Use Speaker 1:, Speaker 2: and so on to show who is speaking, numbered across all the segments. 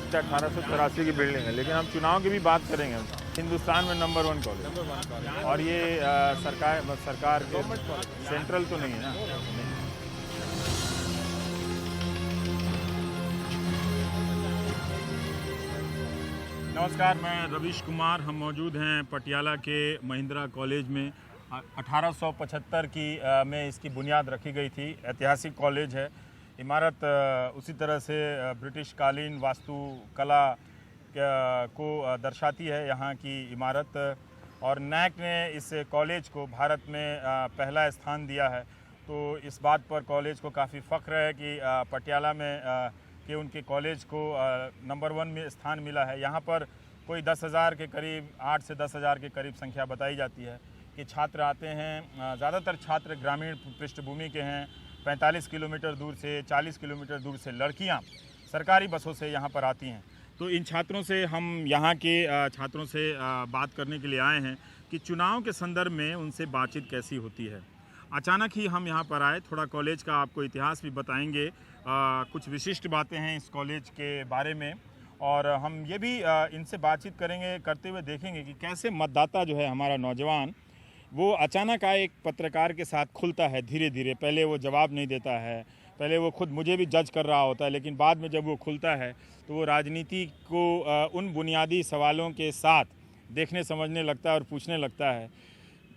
Speaker 1: 1884 की बिल्डिंग है, लेकिन हम चुनाव की भी बात करेंगे। हिंदुस्तान में नंबर 1 कॉलेज, और ये सरकार के सेंट्रल तो नहीं है ना। नमस्कार, मैं रवीश कुमार। हम मौजूद हैं पटियाला के महिंद्रा कॉलेज में। 1875 में इसकी बुनियाद रखी गई थी। ऐतिहासिक कॉलेज है। इमारत उसी तरह से ब्रिटिश कालीन वास्तुकला को दर्शाती है यहाँ की इमारत। और नैक ने इस कॉलेज को भारत में पहला स्थान दिया है, तो इस बात पर कॉलेज को काफ़ी फ़ख्र है कि पटियाला में कि उनके कॉलेज को नंबर 1 में स्थान मिला है। यहाँ पर कोई 10,000 के करीब, 8 से 10,000 के करीब संख्या बताई जाती है कि छात्र आते हैं। ज़्यादातर छात्र ग्रामीण पृष्ठभूमि के हैं। 45 किलोमीटर दूर से, 40 किलोमीटर दूर से लड़कियाँ सरकारी बसों से यहाँ पर आती हैं। तो इन छात्रों से हम यहाँ के छात्रों से बात करने के लिए आए हैं कि चुनाव के संदर्भ में उनसे बातचीत कैसी होती है। अचानक ही हम यहाँ पर आए। थोड़ा कॉलेज का आपको इतिहास भी बताएंगे, कुछ विशिष्ट बातें हैं इस कॉलेज के बारे में, और हम ये भी इनसे बातचीत करते हुए देखेंगे कि कैसे मतदाता जो है हमारा नौजवान, वो अचानक आए एक पत्रकार के साथ खुलता है धीरे धीरे। पहले वो जवाब नहीं देता है, पहले वो खुद मुझे भी जज कर रहा होता है, लेकिन बाद में जब वो खुलता है तो वो राजनीति को उन बुनियादी सवालों के साथ देखने समझने लगता है और पूछने लगता है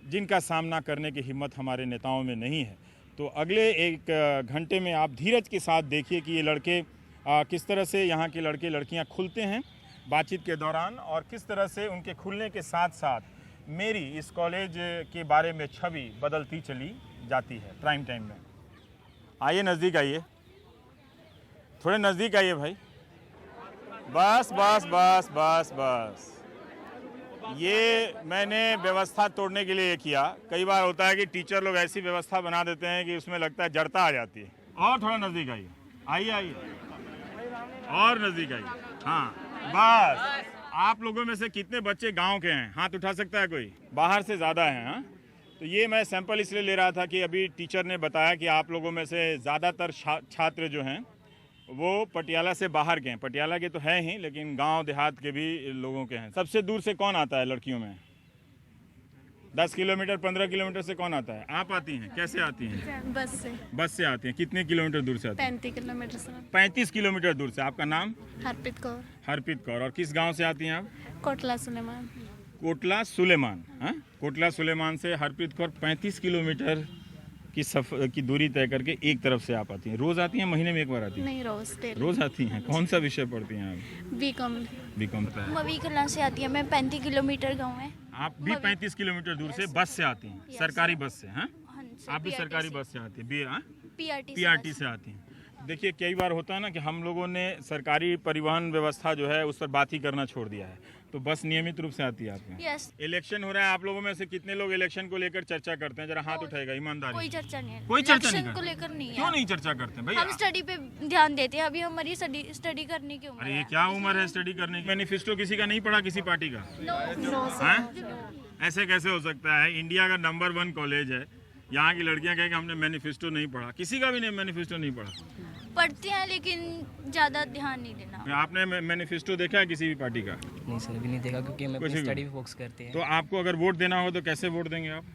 Speaker 1: जिनका सामना करने की हिम्मत हमारे नेताओं में नहीं है। तो अगले एक घंटे में आप धीरज के साथ देखिए कि ये लड़के किस तरह से, यहाँ के लड़के लड़कियाँ खुलते हैं बातचीत के दौरान, और किस तरह से उनके खुलने के साथ साथ मेरी इस कॉलेज के बारे में छवि बदलती चली जाती है प्राइम टाइम में। आइए नज़दीक आइए, थोड़े नज़दीक आइए भाई। बस बस बस बस बस, ये मैंने व्यवस्था तोड़ने के लिए किया। कई बार होता है कि टीचर लोग ऐसी व्यवस्था बना देते हैं कि उसमें लगता है जड़ता आ जाती है। और थोड़ा नज़दीक आइए, आइए आइए, और नज़दीक आइए। हाँ बस। आप लोगों में से कितने बच्चे गांव के हैं? हाथ उठा सकता है कोई? बाहर से ज़्यादा हैं। हाँ, तो ये मैं सैंपल इसलिए ले रहा था कि अभी टीचर ने बताया कि आप लोगों में से ज़्यादातर छात्र जो हैं वो पटियाला से बाहर के हैं। पटियाला के तो हैं ही, लेकिन गांव देहात के भी लोगों के हैं। सबसे दूर से कौन आता है लड़कियों में? 10 किलोमीटर, 15 किलोमीटर से कौन आता है? आप आती हैं? कैसे आती हैं?
Speaker 2: बस से।
Speaker 1: बस से आती हैं। कितने किलोमीटर दूर से आती हैं?
Speaker 2: 35 किलोमीटर से।
Speaker 1: 35 किलोमीटर दूर से। आपका नाम?
Speaker 2: हरप्रीत कौर।
Speaker 1: हरप्रीत कौर। और किस गाँव से आती हैं आप?
Speaker 2: कोटला सुलेमान।
Speaker 1: कोटला सुलेमान। हाँ, कोटला सुलेमान से हरप्रीत कौर 35 किलोमीटर की दूरी तय करके एक तरफ से आप आती हैं। रोज आती हैं? महीने में एक बार आती हैं?
Speaker 2: नहीं,
Speaker 1: रोज आती हैं। कौन सा विषय पढ़ती हैं आप?
Speaker 2: बीकॉम।
Speaker 1: बीकॉम।
Speaker 3: मवी कला से आती है मैं। 35 किलोमीटर गाँव है।
Speaker 1: आप भी 35 किलोमीटर दूर से बस से आती हैं? सरकारी बस से? हाँ, आप भी सरकारी बस से आती हैं? पीआरटी से आती हैं। देखिए, कई बार होता है ना कि हम लोगों ने सरकारी परिवहन व्यवस्था जो है उस पर बात ही करना छोड़ दिया है। तो बस नियमित रूप से आती है आपके?
Speaker 3: यस।
Speaker 1: इलेक्शन हो रहा है, आप लोगों में से कितने लोग इलेक्शन को लेकर चर्चा करते हैं? जरा हाथ उठाएगा ईमानदारी।
Speaker 3: कोई चर्चा नहीं है।
Speaker 1: कोई चर्चा नहीं
Speaker 3: इलेक्शन को लेकर नहीं है।
Speaker 1: क्यों नहीं चर्चा करते भाई?
Speaker 3: हम स्टडी पे ध्यान देते हैं। अभी हमारी स्टडी करने की उम्र
Speaker 1: अरे ये
Speaker 3: है।
Speaker 1: क्या उम्र है स्टडी करने की? मैनिफेस्टो किसी का नहीं पढ़ा? किसी पार्टी का? हाँ? ऐसे कैसे हो सकता है? इंडिया का नंबर 1 कॉलेज है, यहाँ की लड़कियाँ कहें कि हमने मैनिफेस्टो नहीं पढ़ा। किसी का भी नहीं मैनिफेस्टो नहीं पढ़ा।
Speaker 3: पढ़ते हैं लेकिन ज़्यादा ध्यान नहीं देना।
Speaker 1: आपने मैनिफेस्टो देखा है किसी भी पार्टी का?
Speaker 4: नहीं सर, अभी नहीं देखा क्योंकि हम अपनी स्टडी पे फोकस करते हैं।
Speaker 1: तो आपको अगर वोट देना हो तो कैसे वोट देंगे आप?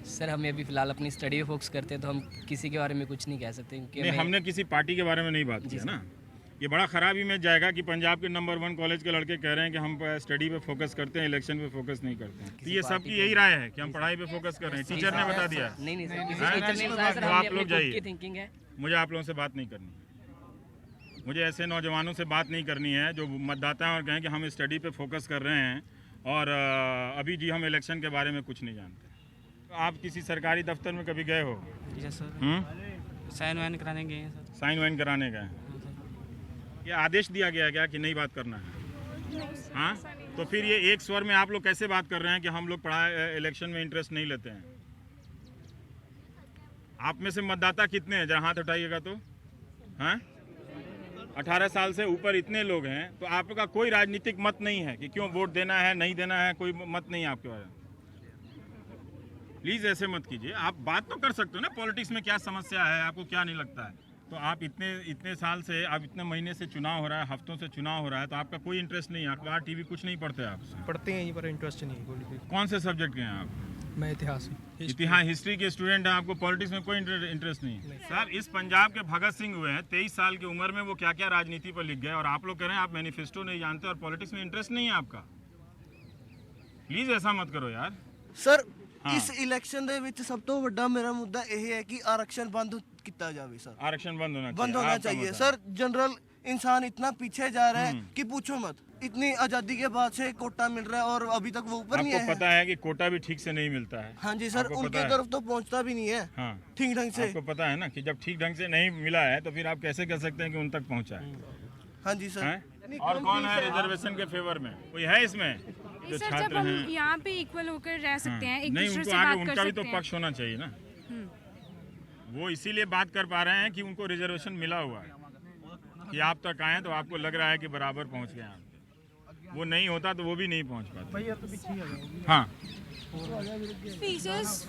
Speaker 4: सर, हमें अभी फिलहाल अपनी स्टडी पे फोकस करते हैं, तो हम किसी के बारे में कुछ नहीं कह सकते क्योंकि
Speaker 1: हमने किसी पार्टी के बारे में नहीं बात की है ना। ये बड़ा ख़राब इमेज जाएगा कि पंजाब के नंबर 1 कॉलेज के लड़के कह रहे हैं कि हम स्टडी पे फोकस करते हैं, इलेक्शन पे फोकस नहीं करते हैं। तो ये सबकी यही राय है कि हम पढ़ाई पे फोकस कर रहे हैं। टीचर ने बता दिया।
Speaker 4: नहीं सर, किसी
Speaker 1: हाँ?
Speaker 4: टीचर ने बताया सर,
Speaker 1: तो
Speaker 4: हमने
Speaker 1: आप लोग
Speaker 4: अपनी खुद
Speaker 1: जाइए।
Speaker 4: की थिंकिंग है।
Speaker 1: मुझे आप लोगों से बात नहीं करनी। मुझे ऐसे नौजवानों से बात नहीं करनी है जो मतदाता हैं और कहें कि हम स्टडी पे फोकस कर रहे हैं और अभी जी हम इलेक्शन के बारे में कुछ नहीं जानते। तो आप किसी सरकारी दफ्तर में कभी गए हो?
Speaker 5: Yes sir. साइन वाइन कराने गए हैं सर।
Speaker 1: साइन वाइन कराने गए? ये आदेश दिया गया क्या कि नहीं बात करना है? हाँ, तो फिर ये एक स्वर में आप लोग कैसे बात कर रहे हैं कि हम लोग इलेक्शन में इंटरेस्ट नहीं लेते हैं? आप में से मतदाता कितने हैं? जरा हाथ उठाइएगा तो। हाँ, 18 साल से ऊपर इतने लोग हैं, तो आपका कोई राजनीतिक मत नहीं है कि क्यों वोट देना है नहीं देना है? कोई मत नहीं है आपके बारे में? प्लीज़ ऐसे मत कीजिए। आप बात तो कर सकते हो ना, पॉलिटिक्स में क्या समस्या है, आपको क्या नहीं लगता है? तो आप इतने साल से, अब इतने महीने से चुनाव हो रहा है, हफ्तों से चुनाव हो रहा है, तो आपका कोई इंटरेस्ट नहीं है? अखबार टीवी कुछ नहीं पढ़ते आप?
Speaker 6: पढ़ते हैं पर इंटरेस्ट नहीं है पॉलिटिक्स।
Speaker 1: कौन से सब्जेक्ट के हैं आप?
Speaker 6: मैं इतिहास
Speaker 1: इतिहास हिस्ट्री के स्टूडेंट हैं, आपको पॉलिटिक्स में कोई इंटरेस्ट नहीं है? साहब, इस पंजाब के भगत सिंह हुए हैं, 23 साल की उम्र में वो क्या क्या राजनीति पर लिख गए, और आप लोग कह रहे हैं आप मैनिफेस्टो नहीं जानते और पॉलिटिक्स में इंटरेस्ट नहीं है आपका। प्लीज ऐसा मत करो यार।
Speaker 7: ਸਰ
Speaker 1: हाँ।
Speaker 7: ਇਸ ਇਲੈਕਸ਼ਨ ਦੇ ਵਿੱਚ ਸਭ ਤੋਂ ਵੱਡਾ ਮੇਰਾ ਮੁੱਦਾ ਇਹ ਹੈ ਕਿ आरक्षण बंद ਕੀਤਾ जावे सर।
Speaker 1: आरक्षण बंद होना चाहिए।
Speaker 7: बंद होना
Speaker 1: आपका
Speaker 7: चाहिए
Speaker 1: मुद्दा।
Speaker 7: सर। जनरल इंसान इतना पीछे जा रहा है कि पूछो मत। इतनी आज़ादी के बाद से कोटा मिल रहा है और अभी तक वो ऊपर नहीं
Speaker 1: आपको
Speaker 7: आया
Speaker 1: पता है कि कोटा भी ठीक से नहीं मिलता है?
Speaker 7: हाँ जी सर,
Speaker 1: आपको
Speaker 7: उनकी
Speaker 1: पता है?
Speaker 7: तरफ तो पहुंचता भी नहीं है
Speaker 1: हाँ,
Speaker 7: ठीक ढंग से।
Speaker 1: आपको पता है ना कि जब ठीक ढंग से नहीं मिला है तो फिर आप कैसे कह सकते हैं कि उन तक पहुंचा है?
Speaker 7: हाँ जी सर।
Speaker 1: हैं? और कौन है रिजर्वेशन के फेवर में? कोई है इसमें? जो
Speaker 2: सर, जब
Speaker 1: छात्र
Speaker 2: हम
Speaker 1: हैं,
Speaker 2: यहाँ पे इक्वल होकर रह सकते हैं, एक
Speaker 1: नहीं,
Speaker 2: दूसरे
Speaker 1: उनको
Speaker 2: से
Speaker 1: आगे
Speaker 2: बात कर
Speaker 1: उनका भी
Speaker 2: सकते
Speaker 1: तो
Speaker 2: हैं।
Speaker 1: पक्ष होना चाहिए ना। वो इसीलिए बात कर पा रहे हैं कि उनको रिजर्वेशन मिला हुआ है, कि आप तक आए तो आपको लग रहा है कि बराबर पहुंच गए आप। वो नहीं होता तो वो भी नहीं पहुंच पाते। हाँ,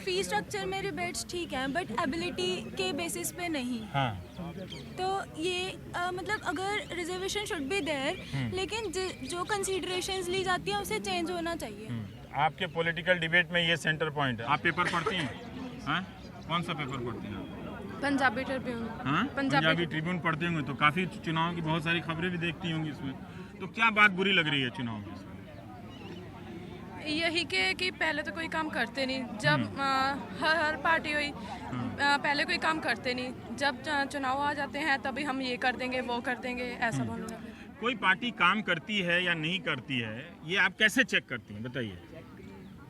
Speaker 8: फी स्ट्रक्चर में रिबेट्स ठीक हैं बट एबिलिटी के बेसिस पे नहीं।
Speaker 1: हाँ,
Speaker 8: तो ये मतलब अगर रिजर्वेशन शुड बी देयर लेकिन जो कंसीडरेशंस ली जाती हैं उसे चेंज होना चाहिए।
Speaker 1: आपके पॉलिटिकल डिबेट में ये सेंटर पॉइंट है। आप पेपर पढ़ती हैं? हाँ, कौन सा पेपर पढ़ती हैं आप?
Speaker 2: पंजाबी ट्रिब्यून।
Speaker 1: हाँ, पंजाबी ट्रिब्यून पढ़ते होंगे तो काफ़ी चुनाव की बहुत सारी खबरें भी देखती होंगी इसमें। तो क्या बात बुरी लग रही है चुनाव में?
Speaker 2: यही कि पहले तो कोई काम करते नहीं, जब हर पार्टी हुई पहले कोई काम करते नहीं, जब चुनाव आ जाते हैं तभी हम ये कर देंगे वो कर देंगे, ऐसा बोलने लगे।
Speaker 1: कोई पार्टी काम करती है या नहीं करती है, ये आप कैसे चेक करती हैं, बताइए।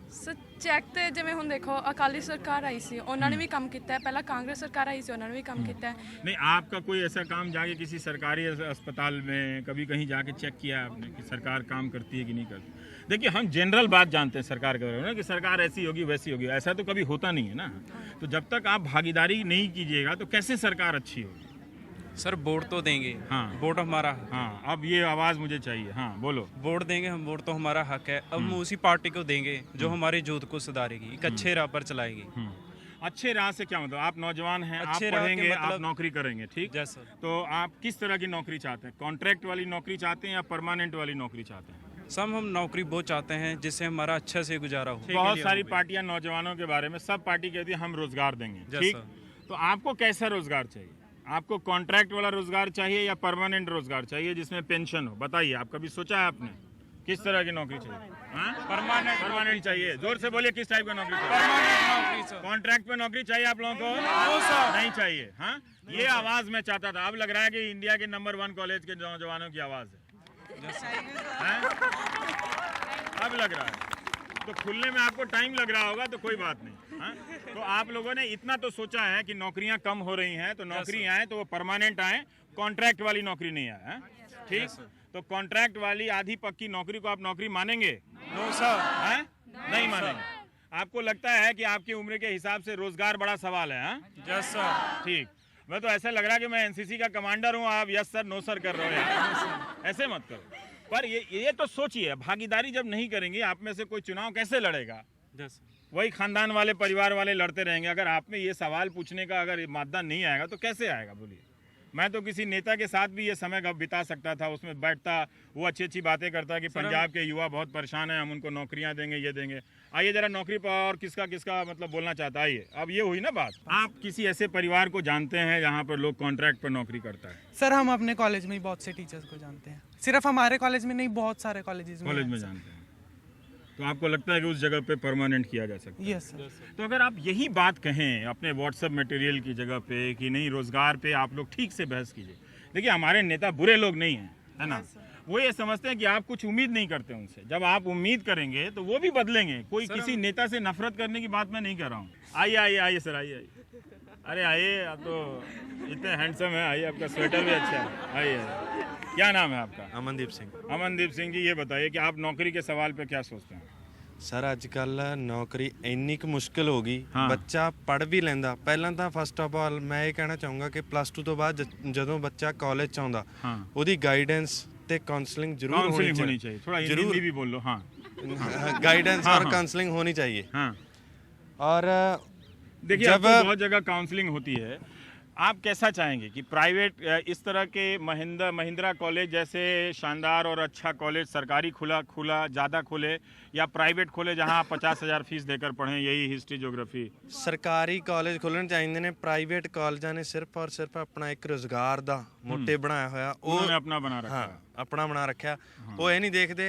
Speaker 2: ਸੋ ਚੈੱਕ ਤੇ ਜਿਵੇਂ ਹੁਣ ਦੇਖੋ ਅਕਾਲੀ ਸਰਕਾਰ ਆਈ ਸੀ, ਉਹਨਾਂ ਨੇ ਵੀ ਕੰਮ ਕੀਤਾ ਹੈ, ਪਹਿਲਾਂ ਕਾਂਗਰਸ ਸਰਕਾਰ ਆਈ ਸੀ, ਉਹਨਾਂ ਨੇ ਵੀ ਕੰਮ ਕੀਤਾ है।
Speaker 1: नहीं, आपका कोई ऐसा काम जाके किसी सरकारी अस्पताल में कभी कहीं जाके चेक किया आपने कि सरकार काम करती है कि नहीं करती? देखिए, हम जनरल बात जानते हैं सरकार के बारे में कि सरकार ऐसी होगी वैसी होगी, ऐसा तो कभी होता नहीं है ना। तो जब तक आप भागीदारी नहीं कीजिएगा तो कैसे सरकार अच्छी होगी?
Speaker 5: सर वोट तो देंगे।
Speaker 1: हाँ।
Speaker 5: वोट हमारा।
Speaker 1: हाँ, अब ये आवाज़ मुझे चाहिए। हाँ, बोलो।
Speaker 5: वोट देंगे हम, वोट तो हमारा हक है। अब हम उसी पार्टी को देंगे जो हमारी यूथ को सुधारेगी, एक अच्छे राह पर चलाएगी।
Speaker 1: अच्छे राह से क्या मतलब? आप नौजवान हैं, आप
Speaker 5: अच्छे राह के
Speaker 1: पढ़ेंगे, आप
Speaker 5: मतलब-
Speaker 1: नौकरी करेंगे, ठीक?
Speaker 5: जय सर।
Speaker 1: तो आप किस तरह की नौकरी चाहते हैं? कॉन्ट्रैक्ट वाली नौकरी चाहते हैं या परमानेंट वाली नौकरी चाहते हैं?
Speaker 5: सब हम नौकरी वो चाहते हैं जिससे हमारा अच्छा से गुजारा हो।
Speaker 1: बहुत सारी पार्टियां नौजवानों के बारे में, सब पार्टी कहती है हम रोजगार देंगे,
Speaker 5: जय
Speaker 1: ठीक?
Speaker 5: सर।
Speaker 1: तो आपको कैसा रोजगार चाहिए? आपको कॉन्ट्रैक्ट वाला रोजगार चाहिए या परमानेंट रोजगार चाहिए जिसमें पेंशन हो? बताइए, आप कभी सोचा है आपने किस तरह की नौकरी चाहिए? हाँ, परमानेंट चाहिए। जोर से बोलिए, किस टाइप का नौकरी चाहिए? कॉन्ट्रैक्ट पे नौकरी चाहिए आप लोगों को? नहीं चाहिए। हाँ, ये आवाज मैं चाहता था। अब लग रहा है कि इंडिया के नंबर 1 कॉलेज के नौजवानों की आवाज है। अब लग रहा है तो खुलने में आपको टाइम लग रहा होगा, तो कोई बात नहीं। हाँ? तो आप लोगों ने इतना तो सोचा है कि नौकरियां कम हो रही हैं, तो नौकरी आए तो वो परमानेंट आए, कॉन्ट्रैक्ट वाली नौकरी नहीं आए। हाँ? ठीक, तो कॉन्ट्रैक्ट वाली आधी पक्की नौकरी को आप नौकरी मानेंगे? No sir. नहीं मानेंगे? आपको लगता है कि आपकी उम्र के हिसाब से रोजगार बड़ा सवाल है? Yes sir. ठीक, मैं तो ऐसा लग रहा है कि मैं एनसीसी का कमांडर हूँ, आप यस सर नो सर कर रहे हो। ऐसे मत करो। पर ये तो सोचिए, भागीदारी जब नहीं करेंगे, आप में से कोई चुनाव कैसे लड़ेगा? वही खानदान वाले, परिवार वाले लड़ते रहेंगे। अगर आप में ये सवाल पूछने का अगर मादा नहीं आएगा तो कैसे आएगा, बोलिए? मैं तो किसी नेता के साथ भी ये समय बिता सकता था, उसमें बैठता, वो अच्छी अच्छी बातें करता कि पंजाब के युवा बहुत परेशान हैं, हम उनको नौकरियां देंगे, ये देंगे। आइए जरा नौकरी पर और किसका किसका मतलब बोलना चाहता है। आइए, अब ये हुई ना बात। आप किसी ऐसे परिवार को जानते हैं जहाँ पर लोग कॉन्ट्रैक्ट पर नौकरी करता है?
Speaker 6: सर हम अपने कॉलेज में ही बहुत से टीचर्स को जानते हैं, सिर्फ हमारे कॉलेज में नहीं, बहुत सारे कॉलेज में
Speaker 1: जानते हैं। तो आपको लगता है कि उस जगह पे परमानेंट किया जा सकता है?
Speaker 6: Yes sir.
Speaker 1: तो अगर आप यही बात कहें अपने व्हाट्सएप मटेरियल की जगह पे कि नहीं, रोजगार पे आप लोग ठीक से बहस कीजिए। देखिए, हमारे नेता बुरे लोग नहीं हैं, है ना? वो ये समझते हैं कि आप कुछ उम्मीद नहीं करते उनसे। जब आप उम्मीद करेंगे तो वो भी बदलेंगे। कोई किसी नेता से नफरत करने की बात मैं नहीं कर रहा हूँ। आइए आइए आइए सर, आइए आइए। अरे आइए, आप तो इतने हैंडसम है। आइए, आपका स्वेटर भी अच्छा है। आइए, क्या नाम है आपका?
Speaker 9: अमनदीप सिंह।
Speaker 1: अमनदीप सिंह जी, ये बताइए कि आप नौकरी के सवाल पे क्या सोचते हैं?
Speaker 9: ਸਰ ਅੱਜ ਕੱਲ ਨੌਕਰੀ ਇੰਨੀ ਕੁ ਮੁਸ਼ਕਿਲ ਹੋ ਗਈ,
Speaker 1: ਹਾਂ।
Speaker 9: ਬੱਚਾ ਪੜ੍ਹ ਵੀ ਲੈਂਦਾ। ਪਹਿਲਾਂ ਤਾਂ ਫਸਟ ਆਫ ਆਲ ਮੈਂ ਇਹ ਕਹਿਣਾ ਚਾਹੂੰਗਾ ਕਿ +2 ਤੋਂ ਬਾਅਦ ਜਦੋਂ ਬੱਚਾ ਕਾਲਜ ਚ ਆਉਂਦਾ,
Speaker 1: ਹਾਂ।
Speaker 9: ਉਹਦੀ ਗਾਈਡੈਂਸ ਤੇ ਕਾਉਂਸਲਿੰਗ ਜ਼ਰੂਰ ਹੋਣੀ
Speaker 1: चाहिए। थोड़ा हिंदी भी बोल लो। हाँ,
Speaker 9: गाइडेंस
Speaker 1: हाँ,
Speaker 9: और
Speaker 1: हाँ।
Speaker 9: काउंसलिंग होनी चाहिए।
Speaker 1: हाँ।
Speaker 9: और
Speaker 1: देखिए,
Speaker 9: जब
Speaker 1: आपको बहुत जगह काउंसलिंग होती है। आप कैसा चाहेंगे कि प्राइवेट इस तरह के महिंद्रा कॉलेज जैसे शानदार और अच्छा कॉलेज सरकारी खुला ज़्यादा खोले या प्राइवेट खोले जहां आप 50,000 फीस देकर पढ़ें, यही हिस्ट्री ज्योग्राफी?
Speaker 9: ਸਰਕਾਰੀ ਕਾਲਜ ਖੋਲ੍ਹਣੇ ਚਾਹੀਦੇ ਨੇ। ਪ੍ਰਾਈਵੇਟ ਕਾਲਜਾਂ ਨੇ ਸਿਰਫ ਔਰ ਸਿਰਫ ਆਪਣਾ ਇੱਕ ਰੋਜ਼ਗਾਰ ਦਾ ਮੋਟੇ ਬਣਾਇਆ ਹੋਇਆ,
Speaker 1: उन्होंने अपना बना रखा
Speaker 9: ਹਾਂ
Speaker 1: है।
Speaker 9: ਆਪਣਾ ਬਣਾ ਰੱਖਿਆ। ਉਹ ਇਹ ਨਹੀਂ ਦੇਖਦੇ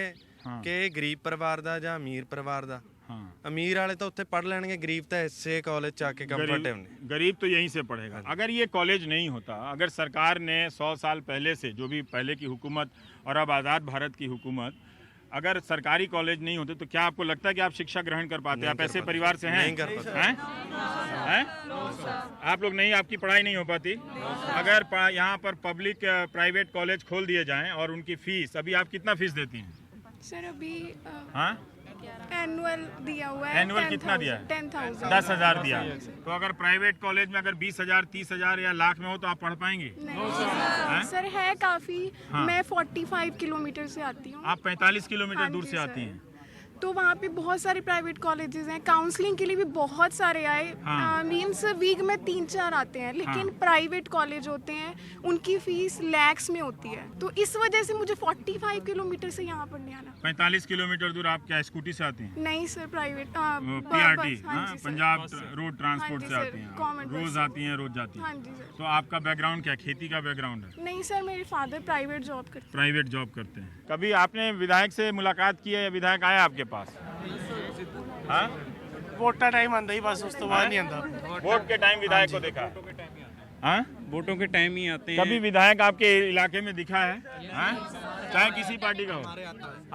Speaker 9: ਕਿ ਇਹ ਗਰੀਬ ਪਰਿਵਾਰ ਦਾ ਜਾਂ ਅਮੀਰ ਪਰਿਵਾਰ ਦਾ।
Speaker 1: हाँ,
Speaker 9: ਅਮੀਰ ਵਾਲੇ ਤਾਂ ਉੱਥੇ ਪੜ੍ਹ ਲੈਣਗੇ, ਗਰੀਬ ਤਾਂ ਇਸੇ ਕਾਲਜ ਚ ਆ ਕੇ ਕੰਫਰਟੇਬਲ ਨੇ।
Speaker 1: गरीब तो यहीं से पढ़ेगा। अगर ये कॉलेज नहीं होता, अगर सरकार ने 100 साल पहले से, जो भी पहले की हुकूमत और अब आज़ाद भारत की हुकूमत, अगर सरकारी कॉलेज नहीं होते तो क्या आपको लगता है कि आप शिक्षा ग्रहण कर पाते? आप ऐसे परिवार से हैं?
Speaker 9: नहीं कर पाते।
Speaker 1: हैं? आप लोग नहीं, आपकी पढ़ाई नहीं हो पाती? अगर यहाँ पर पब्लिक प्राइवेट कॉलेज खोल दिए जाएं और उनकी फीस, अभी आप कितना फीस देती हैं?
Speaker 2: सर अभी
Speaker 1: हाँ,
Speaker 2: एनुअल दिया हुआ है।
Speaker 1: एनुअल कितना दिया है?
Speaker 2: 10,000।
Speaker 1: 10,000 दिया। तो अगर प्राइवेट कॉलेज में अगर 20,000, 30,000 या लाख में हो तो आप पढ़ पाएंगे?
Speaker 2: सर है काफ़ी। मैं 45 किलोमीटर से आती हूँ।
Speaker 1: आप 45 किलोमीटर
Speaker 2: हाँ
Speaker 1: दूर
Speaker 2: जी
Speaker 1: से
Speaker 2: सर।
Speaker 1: आती हैं।
Speaker 2: तो वहाँ पे बहुत सारे प्राइवेट कॉलेजेस हैं, काउंसलिंग के लिए भी बहुत सारे आए।
Speaker 1: हाँ।
Speaker 2: मीन्स वीक में 3-4 आते हैं, लेकिन प्राइवेट कॉलेज होते हैं उनकी फीस लैक्स में होती है। तो इस वजह से मुझे 45 किलोमीटर से यहाँ पढ़ने आना।
Speaker 1: 45 किलोमीटर दूर आप क्या स्कूटी से आती हैं?
Speaker 2: नहीं sir, private
Speaker 1: PRT, Punjab road transport
Speaker 2: हाँ जी
Speaker 1: से
Speaker 2: सर,
Speaker 1: आती हैं?
Speaker 2: गवर्नमेंट बस
Speaker 1: रोज
Speaker 2: से।
Speaker 1: आती हैं, रोज जाती
Speaker 2: हाँ
Speaker 1: हैं?
Speaker 2: जी सर।
Speaker 1: तो आपका बैकग्राउंड क्या, खेती का बैकग्राउंड है?
Speaker 2: नहीं सर, मेरे फादर प्राइवेट जॉब करते
Speaker 1: प्राइवेट जॉब करते हैं। कभी आपने विधायक से मुलाकात की है या विधायक आया आपके पास? हाँ,
Speaker 6: वोटा टाइम आंदा ही बस, उस तो बाद नहीं आंदा।
Speaker 1: वोट के टाइम विधायक को देखा? हाँ,
Speaker 5: वोटों के टाइम ही आते हैं।
Speaker 1: कभी विधायक आपके इलाके में दिखा है? हाँ? चाहे किसी पार्टी का हो,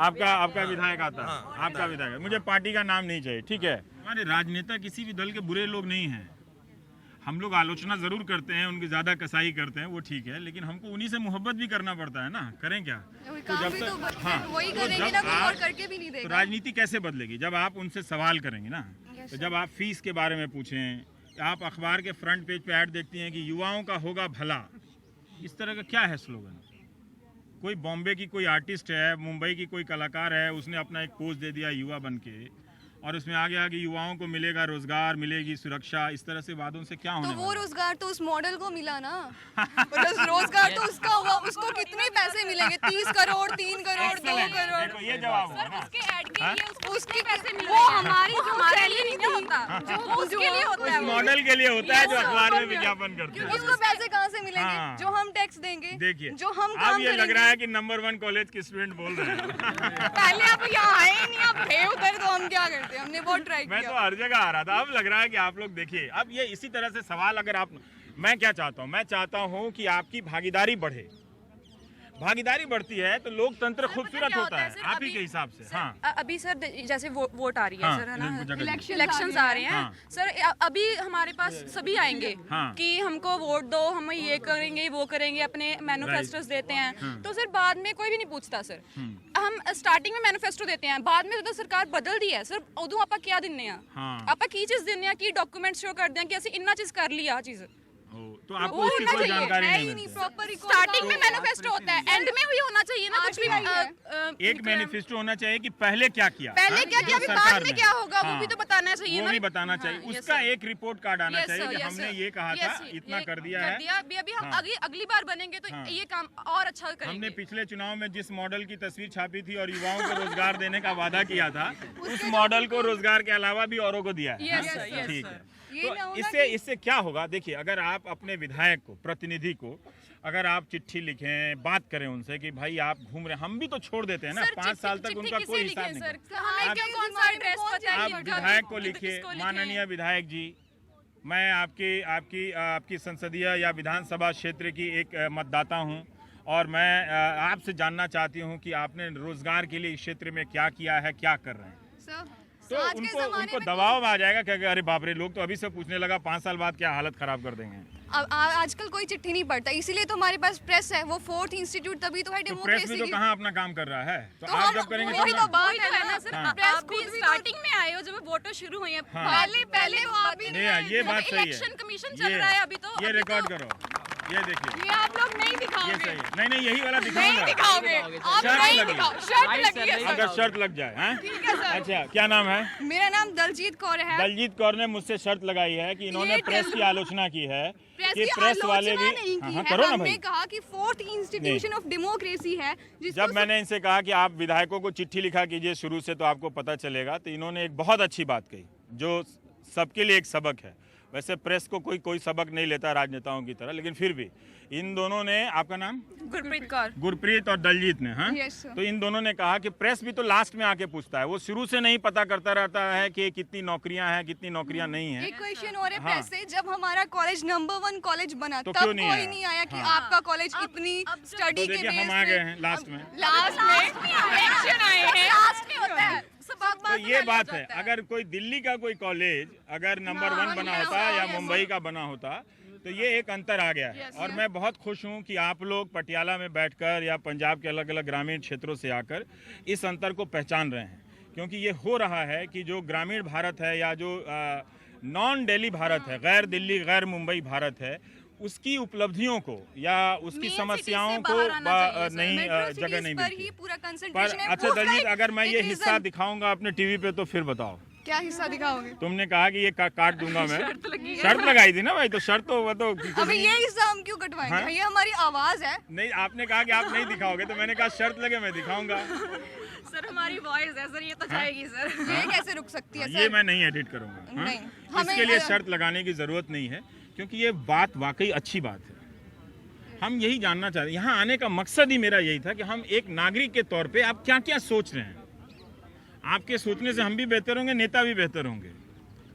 Speaker 1: आपका विधायक आता है? आपका विधायक, मुझे पार्टी का नाम नहीं चाहिए, ठीक है? हमारे राजनेता किसी भी दल के बुरे लोग नहीं हैं। हम लोग आलोचना जरूर करते हैं, उनकी ज्यादा कसाई करते हैं, वो ठीक है, लेकिन हमको उन्हीं से मोहब्बत भी करना पड़ता है ना। करें क्या? तो जब तक
Speaker 3: वही
Speaker 1: तो
Speaker 3: करेंगे
Speaker 1: जब
Speaker 3: ना, कोई और
Speaker 1: आप-
Speaker 3: करके भी नहीं
Speaker 1: तो
Speaker 3: देगा।
Speaker 1: राजनीति कैसे बदलेगी? जब आप उनसे सवाल करेंगे ना। तो जब आप फीस के बारे में पूछें, आप अखबार के फ्रंट पेज पे ऐड देखती हैं कि युवाओं का होगा भला, इस तरह का क्या है स्लोगन? कोई बॉम्बे की कोई आर्टिस्ट है, मुंबई की कोई कलाकार है, उसने अपना एक पोस्ट दे दिया युवा बन के, और उसमें आ गया कि युवाओं को मिलेगा रोजगार, मिलेगी सुरक्षा। इस तरह से वादों से क्या
Speaker 3: तो
Speaker 1: होने
Speaker 3: वो
Speaker 1: वाला है?
Speaker 3: रोजगार तो उस मॉडल को मिला ना। रोजगार तो उसका हुआ, उसको कितने पैसे मिलेंगे? 30 करोड़, 3 करोड़, 2 करोड़।
Speaker 1: देखो ये जवाब हुआ ना।
Speaker 3: उसके पैसे मिले, वो हमारे लिए नहीं होता, जो उसके लिए होता है।
Speaker 1: उस मॉडल के लिए होता है जो अखबार में विज्ञापन करते हैं।
Speaker 3: उसको पैसे कहाँ से मिलेंगे?
Speaker 1: हाँ।
Speaker 3: जो हम टैक्स देंगे,
Speaker 1: देखिए,
Speaker 3: जो हम
Speaker 1: अब
Speaker 3: काम
Speaker 1: ये लग
Speaker 3: करेंगे।
Speaker 1: रहा है कि नंबर 1 कॉलेज के स्टूडेंट बोल रहे हैं।
Speaker 3: पहले आप यहाँ आए ही नहीं, आप थे उधर, तो हम क्या करते? हमने बहुत ट्राई
Speaker 1: मैं
Speaker 3: किया।
Speaker 1: तो हर जगह आ रहा था, अब लग रहा है कि आप लोग देखिए, अब ये इसी तरह से सवाल अगर आप, मैं क्या चाहता हूँ, मैं चाहता हूँ कि आपकी भागीदारी बढ़े। भागीदारी बढ़ती है तो लोकतंत्र खूबसूरत होता है आप ही के हिसाब से। हाँ,
Speaker 10: अभी सर जैसे वोट आ रही है
Speaker 1: हाँ,
Speaker 10: सर, है ना,
Speaker 1: जगह जगह।
Speaker 10: इलेक्शंस आ रहे हैं
Speaker 1: हाँ।
Speaker 10: सर। अभी हमारे पास सभी आएंगे
Speaker 1: हाँ।
Speaker 10: कि हमको वोट दो, हम ये करेंगे वो करेंगे, अपने मैनिफेस्टोस देते हैं। तो सर बाद में कोई भी नहीं पूछता सर। हम स्टार्टिंग में मैनिफेस्टो देते हैं, बाद में तो सरकार बदल दी है सर। उदू आप क्या दिन्ने हैं?
Speaker 1: हाँ।
Speaker 10: आप की चीज दिन्ने हैं कि डॉक्यूमेंट शो कर दें कि असं इन्ना चीज कर लिया चीज।
Speaker 1: तो आपको
Speaker 10: वो
Speaker 1: उसकी
Speaker 10: होना
Speaker 1: कोई
Speaker 10: चाहिए,
Speaker 1: जानकारी
Speaker 10: है
Speaker 1: नहीं
Speaker 10: ही
Speaker 1: मिलती।
Speaker 10: प्रॉपर स्टार्टिंग में मैनिफेस्टो होता है, एंड में हुई होना चाहिए ना कुछ भी।
Speaker 1: एक मैनिफेस्टो होना चाहिए कि पहले क्या किया,
Speaker 10: पहले क्या किया, अभी
Speaker 1: सरकार
Speaker 10: बाद में
Speaker 1: ने।
Speaker 10: क्या होगा वो
Speaker 1: हाँ,
Speaker 10: भी तो बताना चाहिए
Speaker 1: वो
Speaker 10: ना।
Speaker 1: भी बताना चाहिए।
Speaker 10: हाँ, yes,
Speaker 1: उसका
Speaker 10: sir.
Speaker 1: एक रिपोर्ट कार्ड आना
Speaker 10: Yes,
Speaker 1: चाहिए
Speaker 10: sir,
Speaker 1: कि
Speaker 10: yes,
Speaker 1: हमने
Speaker 10: sir.
Speaker 1: ये कहा
Speaker 10: Yes,
Speaker 1: था,
Speaker 10: ये
Speaker 1: इतना कर दिया है।
Speaker 10: अभी हम
Speaker 1: हाँ।
Speaker 10: अगली बार बनेंगे तो
Speaker 1: हाँ।
Speaker 10: ये काम और अच्छा करेंगे।
Speaker 1: हमने पिछले चुनाव में जिस मॉडल की तस्वीर छापी थी और युवाओं को रोजगार देने का वादा किया था, उस मॉडल को रोजगार के अलावा भी औरों को दिया है।
Speaker 10: Yes, sir, yes,
Speaker 1: ठीक
Speaker 10: sir.
Speaker 1: है। तो इससे क्या होगा? देखिए, अगर आप अपने विधायक को, प्रतिनिधि को, अगर आप चिट्ठी लिखें, बात करें उनसे कि भाई आप घूम रहे हैं, हम भी तो छोड़ देते हैं ना। 5 साल तक उनका कोई हिसाब नहीं। आप विधायक को लिखिए, माननीय विधायक जी, मैं आपकी संसदीय या विधानसभा क्षेत्र की एक मतदाता हूं और मैं आपसे जानना चाहती हूं कि आपने रोजगार के लिए इस क्षेत्र में क्या किया है, क्या कर रहे हैं। तो उनको दबाव आ जाएगा कि अरे बाप रे, लोग तो अभी से पूछने लगा, 5 साल बाद क्या हालत खराब कर देंगे।
Speaker 3: आजकल कोई चिट्ठी नहीं पढ़ता, इसीलिए तो हमारे पास प्रेस है, वो 4th इंस्टीट्यूट, तभी तो है
Speaker 1: तो प्रेस
Speaker 3: डेमोक्रेसी
Speaker 1: भी तो
Speaker 3: की।
Speaker 1: कहाँ अपना काम कर रहा है? तो
Speaker 3: तो
Speaker 1: आप
Speaker 3: हम
Speaker 1: जब करेंगे
Speaker 3: वही
Speaker 1: तब
Speaker 3: तो
Speaker 1: ना।
Speaker 3: बात है ना सर।
Speaker 1: हाँ।
Speaker 3: प्रेस
Speaker 10: आप भी
Speaker 3: खुद भी
Speaker 10: स्टार्टिंग में आए हो जब वोटर शुरू हुई है।
Speaker 1: हाँ।
Speaker 3: पहले तो आप भी
Speaker 1: नहीं, ये बात सही है।
Speaker 10: इलेक्शन कमीशन चल रहा है अभी तो।
Speaker 1: ये रिकॉर्ड करो। ये देखिए,
Speaker 10: ये आप लोग नहीं
Speaker 1: ये
Speaker 10: दिखाओगे,
Speaker 1: सही है। नहीं नहीं, यही वाला
Speaker 10: नहीं
Speaker 1: दिखाऊंगा।
Speaker 10: दिखाओगे, आप
Speaker 1: शर्त
Speaker 10: नहीं
Speaker 1: लगी।
Speaker 10: दिखाओ, शर्त लगी है
Speaker 1: अगर
Speaker 10: सर।
Speaker 1: शर्त लग जाए, हैं?
Speaker 3: ठीक है सर।
Speaker 1: अच्छा, क्या नाम है?
Speaker 3: मेरा नाम दलजीत कौर है।
Speaker 1: दलजीत कौर ने मुझसे शर्त लगाई है कि इन्होंने प्रेस की आलोचना की है कि
Speaker 3: की
Speaker 1: प्रेस वाले
Speaker 3: आलोचना
Speaker 1: भी
Speaker 3: नहीं की
Speaker 1: हाँ,
Speaker 3: है।
Speaker 1: करो ना
Speaker 3: हमने
Speaker 1: भाई।
Speaker 3: कहा कि फोर्थ इंस्टीट्यूशन ऑफ डेमोक्रेसी है जिसको
Speaker 1: जब मैंने इनसे कहा कि आप विधायकों को चिट्ठी लिखा कीजिए शुरू से तो आपको पता चलेगा, तो इन्होंने एक बहुत अच्छी बात कही जो सबके लिए एक सबक है। वैसे प्रेस को कोई सबक नहीं लेता राजनेताओं की तरह, लेकिन फिर भी इन दोनों ने, आपका नाम?
Speaker 3: गुरप्रीत कौर।
Speaker 1: गुरप्रीत और दलजीत ने, हाँ,
Speaker 3: Yes, sir.
Speaker 1: तो इन दोनों ने कहा कि प्रेस भी तो लास्ट में आके पूछता है, वो शुरू से नहीं पता करता रहता है कि कितनी नौकरियां हैं कितनी नौकरियां नहीं हैं।
Speaker 3: एक क्वेश्चन और है
Speaker 1: हाँ।
Speaker 3: प्रेस से, जब हमारा कॉलेज नंबर 1 कॉलेज बना
Speaker 1: तो
Speaker 3: तब
Speaker 1: क्यों नहीं
Speaker 3: कोई
Speaker 1: आया?
Speaker 3: नहीं आया कि
Speaker 1: हाँ।
Speaker 3: आपका कॉलेज इतनी स्टडी
Speaker 1: तो
Speaker 3: के
Speaker 1: देखिए
Speaker 3: बेस
Speaker 1: हम आ गए
Speaker 3: पे
Speaker 1: हैं लास्ट में।
Speaker 3: लास्ट में
Speaker 10: इलेक्शन आए हैं,
Speaker 3: लास्ट में होता है
Speaker 1: तो ये बात है, अगर कोई दिल्ली का कोई कॉलेज अगर नंबर 1 बना होता या मुंबई का बना होता तो ये एक अंतर आ गया है। और मैं बहुत खुश हूँ कि आप लोग पटियाला में बैठकर या पंजाब के अलग अलग ग्रामीण क्षेत्रों से आकर इस अंतर को पहचान रहे हैं, क्योंकि ये हो रहा है कि जो ग्रामीण भारत है या जो नॉन दिल्ली भारत है, गैर दिल्ली गैर मुंबई भारत है, उसकी उपलब्धियों को या उसकी समस्याओं को नहीं जगह नहीं मिलती।
Speaker 3: पूरा
Speaker 1: पर
Speaker 3: कंसंट्रेशन है।
Speaker 1: अच्छा दलजीत, अगर मैं ये हिस्सा दिखाऊंगा अपने टीवी पे तो फिर बताओ।
Speaker 3: क्या हिस्सा दिखाओगे?
Speaker 1: तुमने कहा कि ये काट दूंगा मैं। शर्त लगाई थी ना भाई, तो शर्त तो वो तो
Speaker 3: अभी ये हिस्सा हम क्यों कटवाएंगे?
Speaker 1: हाँ?
Speaker 3: ये हमारी आवाज है।
Speaker 1: नहीं, आपने कहा कि आप नहीं दिखाओगे, तो मैंने कहा शर्त लगे मैं दिखाऊंगा।
Speaker 10: सर हमारी वॉइस है सर, ये तो जाएगी सर।
Speaker 3: ये कैसे रुक सकती है
Speaker 1: ये
Speaker 3: सर?
Speaker 1: मैं नहीं एडिट करूंगा, हाँ?
Speaker 3: नहीं,
Speaker 1: इसके लिए शर्त लगाने की जरूरत नहीं है, क्योंकि ये बात वाकई अच्छी बात है। हम यही जानना चाहते हैं, यहाँ आने का मकसद ही मेरा यही था कि हम एक नागरिक के तौर पे आप क्या क्या सोच रहे हैं। आपके सोचने से हम भी बेहतर होंगे, नेता भी बेहतर होंगे,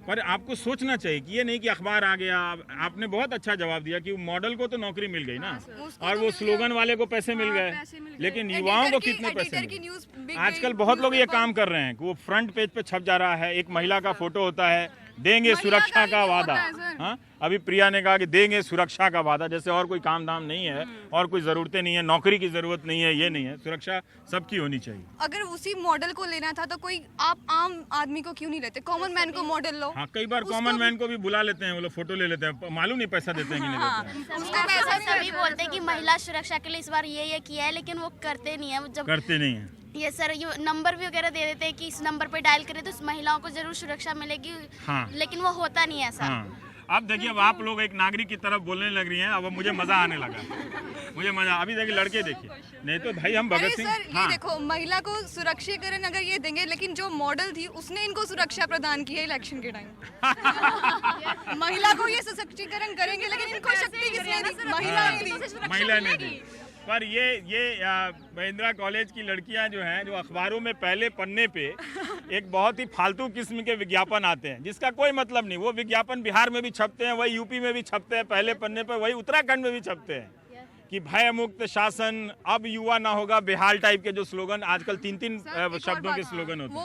Speaker 1: पर आपको सोचना चाहिए कि ये नहीं कि अखबार आ गया। आपने बहुत अच्छा जवाब दिया कि मॉडल को तो नौकरी मिल गई ना, और वो स्लोगन वाले को पैसे मिल गए, लेकिन युवाओं को कितने पैसे मिले? आजकल बहुत लोग ये काम कर रहे हैं कि वो फ्रंट पेज पे छप जा रहा है, एक महिला का फोटो होता है, देंगे सुरक्षा का वादा। हाँ, अभी प्रिया ने कहा कि देंगे सुरक्षा का वादा, जैसे और कोई काम धाम नहीं है और कोई ज़रूरतें नहीं है, नौकरी की ज़रूरत नहीं है, ये नहीं है, सुरक्षा सबकी होनी चाहिए।
Speaker 3: अगर उसी मॉडल को लेना था तो कोई आप आम आदमी को क्यों नहीं लेते? कॉमन मैन को मॉडल लो।
Speaker 1: हाँ, कई बार कॉमन मैन को भी बुला लेते हैं, वो लोग फोटो ले लेते हैं, मालूम नहीं पैसा देते हैं कि नहीं देते हैं।
Speaker 3: उसका पैसा
Speaker 11: सभी बोलते हैं कि महिला सुरक्षा के लिए इस बार ये किया है, लेकिन वो करते नहीं है। जब
Speaker 1: करते नहीं है।
Speaker 11: ये सर ये नंबर भी वगैरह दे देते हैं कि इस नंबर पे डायल करें तो इस महिलाओं को जरूर सुरक्षा मिलेगी।
Speaker 1: हाँ।
Speaker 11: लेकिन वो होता नहीं है सर।
Speaker 1: हाँ। अब देखिए, अब आप लोग एक नागरिक की तरफ बोलने लग रही हैं, अब मुझे मजा आने लगा, मुझे मजा। अभी देखिए लड़के देखिए, नहीं तो भाई हम भगत
Speaker 3: अरे
Speaker 1: सिंह।
Speaker 3: सर, ये देखो, महिला को सुरक्षीकरण अगर ये देंगे, लेकिन जो मॉडल थी उसने इनको सुरक्षा प्रदान की है इलेक्शन के टाइम। महिला को ये सशक्तिकरण करेंगे, लेकिन इनको शक्ति किसने दी? महिला ने दी।
Speaker 1: महिला ने दी। पर ये महिंद्रा कॉलेज की लड़कियां जो हैं, जो अखबारों में पहले पन्ने पे एक बहुत ही फालतू किस्म के विज्ञापन आते हैं जिसका कोई मतलब नहीं, वो विज्ञापन बिहार में भी छपते हैं, वही यूपी में भी छपते हैं पहले पन्ने पर, वही उत्तराखंड में भी छपते हैं कि भय मुक्त शासन, अब युवा ना होगा बेहाल टाइप के जो स्लोगन आजकल 3-3 शब्दों के स्लोगन होते हैं।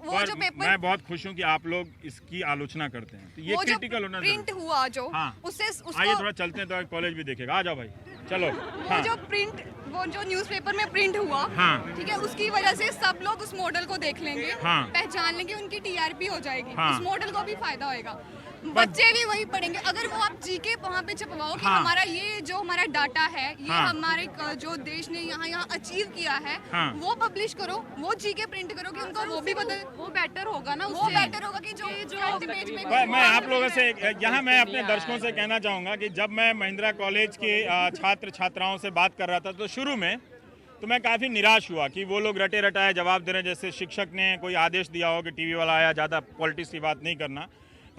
Speaker 3: वो जो पेपर,
Speaker 1: मैं बहुत खुश हूँ कि आप लोग इसकी आलोचना करते हैं, तो ये क्रिटिकल होना
Speaker 3: प्रिंट हुआ जो,
Speaker 1: हाँ।
Speaker 3: उससे
Speaker 1: आइए थोड़ा चलते हैं तो कॉलेज भी देखेगा। आ जाओ भाई, चलो।
Speaker 3: वो जो प्रिंट, वो जो न्यूज़पेपर में प्रिंट हुआ,
Speaker 1: हाँ।
Speaker 3: ठीक है, उसकी वजह से सब लोग उस मॉडल को देख लेंगे,
Speaker 1: हाँ।
Speaker 3: पहचान लेंगे, उनकी टीआरपी हो जाएगी,
Speaker 1: हाँ।
Speaker 3: उस मॉडल को भी फायदा होएगा, बच्चे भी वही पढ़ेंगे। अगर वो आप जीके वहाँ पे छपवाओ कि
Speaker 1: हाँ।
Speaker 3: हमारा ये जो हमारा डाटा है, ये
Speaker 1: हाँ।
Speaker 3: हमारे जो देश ने यहाँ अचीव किया है,
Speaker 1: हाँ।
Speaker 3: वो पब्लिश करो, वो जीके प्रिंट करो कि उनको वो भी बदल,
Speaker 10: वो बेटर होगा ना,
Speaker 3: वो बेटर होगा कि जो फ्रंट पेज में।
Speaker 1: मैं आप लोगों से यहाँ मैं अपने दर्शकों से कहना चाहूँगा कि जब मैं महिंद्रा कॉलेज के छात्र छात्राओं से बात कर रहा था तो शुरू में तो मैं काफ़ी निराश हुआ कि वो लोग रटे रटाए जवाब दे रहे हैं, जैसे शिक्षक ने कोई आदेश दिया हो कि टीवी वाला आया, ज़्यादा पॉलिटिक्स की बात नहीं करना।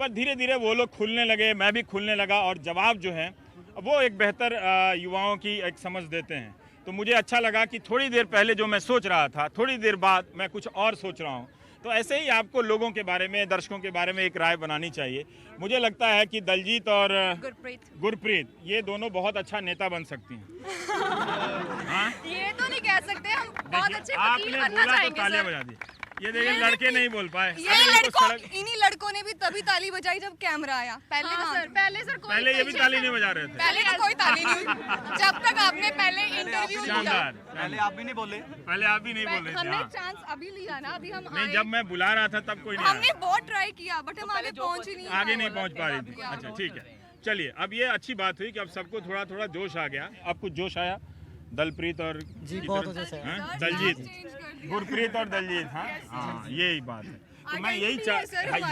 Speaker 1: पर धीरे धीरे वो लोग खुलने लगे, मैं भी खुलने लगा, और जवाब जो है वो एक बेहतर युवाओं की एक समझ देते हैं। तो मुझे अच्छा लगा कि थोड़ी देर पहले जो मैं सोच रहा था, थोड़ी देर बाद मैं कुछ और सोच रहा हूँ। तो ऐसे ही आपको लोगों के बारे में, दर्शकों के बारे में एक राय बनानी चाहिए। मुझे लगता है कि दलजीत और गुरप्रीत ये दोनों बहुत अच्छा नेता बन सकती हैं। हाँ?
Speaker 3: ये तो नहीं कह सकते, हम बहुत अच्छे वकील
Speaker 1: आपने
Speaker 3: बनना
Speaker 1: बोला तो
Speaker 3: चाहेंगे
Speaker 1: तालियां
Speaker 3: सर।
Speaker 1: बजा दी। ये देखिए लड़के नहीं बोल पाए।
Speaker 3: ये लड़कों, इन्हीं लड़कों ने भी तभी ताली बजाई जब कैमरा आया। पहले
Speaker 1: पहले ये भी ताली नहीं बजा रहे थे।
Speaker 3: पहले तो कोई ताली नहीं हुई जब तक आपने पहले इंटरव्यू लिया।
Speaker 1: शानदार।
Speaker 7: पहले आप भी नहीं बोले।
Speaker 1: पहले आप भी नहीं बोल रहे थे।
Speaker 3: हमने
Speaker 1: हाँ।
Speaker 3: चांस अभी लिया ना, अभी हम
Speaker 1: नहीं,
Speaker 3: आए।
Speaker 1: जब मैं बुला रहा था तब कोई नहीं
Speaker 3: हमने
Speaker 1: आया।
Speaker 3: बहुत ट्राई किया, बट हम आगे पहुंच ही नहीं
Speaker 1: आगे नहीं पहुंच पा रही थी। अच्छा ठीक है, चलिए, अब ये अच्छी बात हुई कि अब सबको थोड़ा थोड़ा जोश आ गया। अब कुछ जोश आया दलप्रीत और
Speaker 12: जी बहुत जोश है।
Speaker 1: दलजीत, गुरप्रीत और दलजीत। हाँ यही बात है। तो मैं यही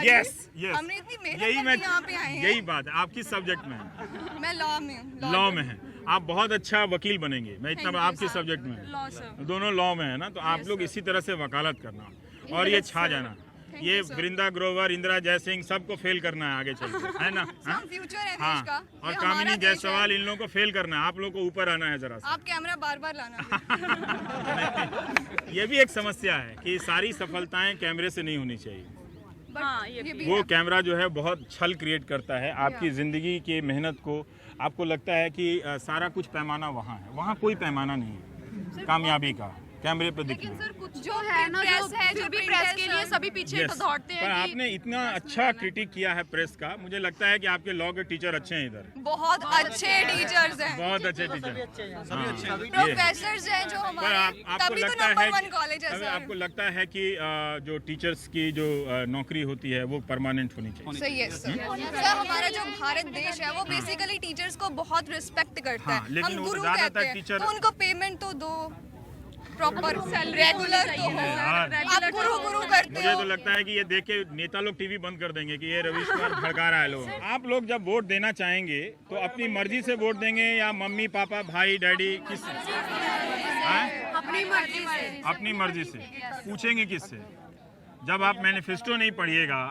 Speaker 3: यस हमने इतनी मेहनत
Speaker 1: यही
Speaker 3: करके यहाँ पे आए हैं।
Speaker 1: यही बात है। आप किस सब्जेक्ट में हैं?
Speaker 3: मैं लॉ में हूँ।
Speaker 1: लॉ में हैं। आप बहुत अच्छा वकील बनेंगे। मैं इतना आप किस सब्जेक्ट में हैं? दोनों लॉ में है ना, तो आप लोग इसी तरह से वकालत करना और ये छा जाना। ये वृंदा ग्रोवर, इंदिरा जयसिंह सबको फेल करना है आगे चलकर, है ना?
Speaker 3: फ्यूचर है देश
Speaker 1: हाँ,
Speaker 3: का।
Speaker 1: और
Speaker 3: ये
Speaker 1: कामिनी
Speaker 3: हमारा देश है।
Speaker 1: जायसवाल, इन लोगों को फेल करना है। आप लोगों को ऊपर आना है जरा सा।
Speaker 3: आप कैमरा बार बार लाना।
Speaker 1: ये भी एक समस्या है कि सारी सफलताएं कैमरे से नहीं होनी चाहिए।
Speaker 10: हाँ, ये भी
Speaker 1: वो कैमरा जो है बहुत छल क्रिएट करता है आपकी ज़िंदगी की मेहनत को। आपको लगता है कि सारा कुछ पैमाना वहाँ है, वहाँ कोई पैमाना नहीं है कामयाबी का, कैमरे पे दिखना।
Speaker 3: सर कुछ जो है ना, जो
Speaker 10: है जो भी प्रेस के लिए सभी पीछे
Speaker 1: Yes,
Speaker 10: तो दौड़ते
Speaker 1: पर
Speaker 10: हैं कि
Speaker 1: आपने इतना अच्छा क्रिटिक किया है प्रेस का। मुझे लगता है कि आपके लॉ के टीचर अच्छे हैं इधर,
Speaker 3: बहुत अच्छे टीचर्स हैं,
Speaker 1: बहुत अच्छे टीचर।
Speaker 3: प्रोफेसर्स हैं जो
Speaker 1: पर
Speaker 3: हमारे,
Speaker 1: आपको
Speaker 3: तभी तो
Speaker 1: लगता
Speaker 3: नंबर
Speaker 1: है
Speaker 3: 1 कॉलेज है सर।
Speaker 1: आपको लगता है कि जो टीचर्स की जो नौकरी होती है वो परमानेंट होनी चाहिए?
Speaker 3: सही है सर। सर हमारा जो भारत देश है वो बेसिकली टीचर्स को बहुत रिस्पेक्ट करता
Speaker 1: हाँ,
Speaker 3: है।
Speaker 1: लेकिन
Speaker 3: हम
Speaker 1: वो
Speaker 3: गुरु
Speaker 1: ज़्यादातर
Speaker 3: कहते हैं,
Speaker 1: टीचर-
Speaker 3: तो उनको पेमेंट तो दो, प्रॉपर रेगुलर तो हो।
Speaker 1: यार,
Speaker 3: आप गुरु करते
Speaker 1: मुझे
Speaker 3: हो।
Speaker 1: तो लगता है कि ये देख के नेता लोग टीवी बंद कर देंगे कि ये रवीश कुमार भड़का रहा है लोग। आप लोग जब वोट देना चाहेंगे तो अपनी मर्जी से वोट देंगे या मम्मी पापा भाई डैडी किस?
Speaker 3: अपनी मर्जी से।
Speaker 1: अपनी मर्जी से। पूछेंगे किससे? जब आप मैनिफेस्टो नहीं पढ़िएगा,